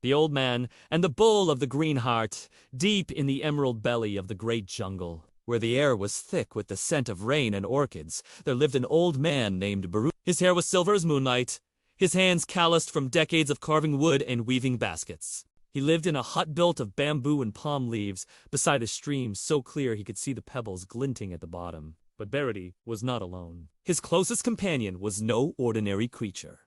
the old man, and the bull of the green heart, deep in the emerald belly of the great jungle, where the air was thick with the scent of rain and orchids, there lived an old man named Baruti. His hair was silver as moonlight, his hands calloused from decades of carving wood and weaving baskets. He lived in a hut built of bamboo and palm leaves, beside a stream so clear he could see the pebbles glinting at the bottom. But Baruti was not alone. His closest companion was no ordinary creature.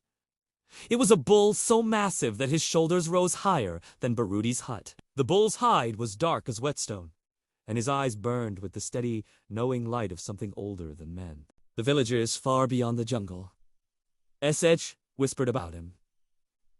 It was a bull so massive that his shoulders rose higher than Baruti's hut. The bull's hide was dark as whetstone, and his eyes burned with the steady, knowing light of something older than men. The villagers far beyond the jungle, Eshech whispered about him.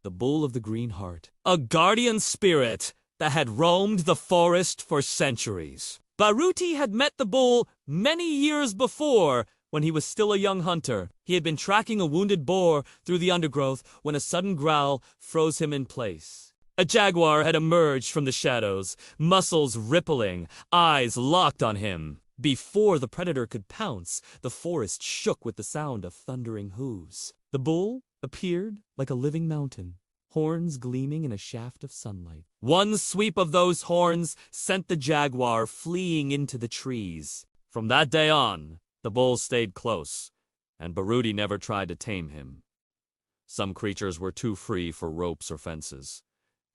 The bull of the green heart, a guardian spirit that had roamed the forest for centuries. Baruti had met the bull many years before when he was still a young hunter. He had been tracking a wounded boar through the undergrowth when a sudden growl froze him in place. A jaguar had emerged from the shadows, muscles rippling, eyes locked on him. Before the predator could pounce, the forest shook with the sound of thundering hooves. The bull appeared like a living mountain, horns gleaming in a shaft of sunlight. One sweep of those horns sent the jaguar fleeing into the trees. From that day on, the bull stayed close, and Baruti never tried to tame him. Some creatures were too free for ropes or fences.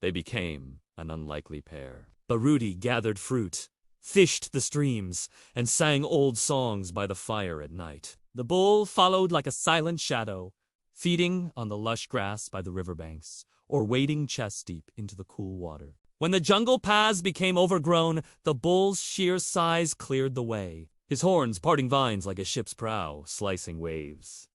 They became an unlikely pair. Baruti gathered fruit, fished the streams, and sang old songs by the fire at night. The bull followed like a silent shadow, feeding on the lush grass by the riverbanks, or wading chest-deep into the cool water. When the jungle paths became overgrown, the bull's sheer size cleared the way, his horns parting vines like a ship's prow, slicing waves.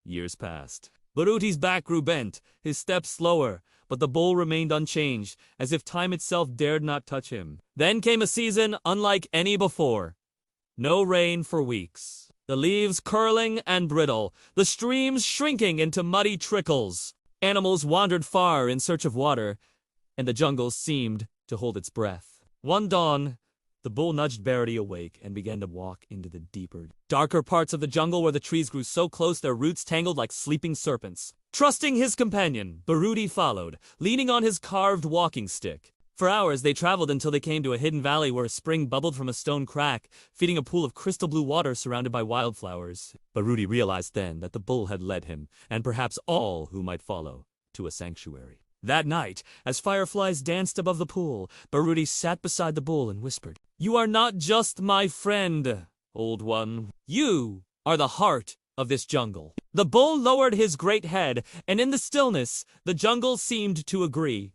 Years passed. Baruti's back grew bent, his steps slower, but the bull remained unchanged, as if time itself dared not touch him. Then came a season unlike any before. No rain for weeks. The leaves curling and brittle, the streams shrinking into muddy trickles. Animals wandered far in search of water, and the jungle seemed to hold its breath. One dawn, the bull nudged Baruti awake and began to walk into the deeper, darker parts of the jungle where the trees grew so close their roots tangled like sleeping serpents. Trusting his companion, Baruti followed, leaning on his carved walking stick. For hours they traveled until they came to a hidden valley where a spring bubbled from a stone crack, feeding a pool of crystal blue water surrounded by wildflowers. Baruti realized then that the bull had led him, and perhaps all who might follow, to a sanctuary. That night, as fireflies danced above the pool, Baruti sat beside the bull and whispered, "You are not just my friend, old one. You are the heart of this jungle." The bull lowered his great head, and in the stillness, the jungle seemed to agree.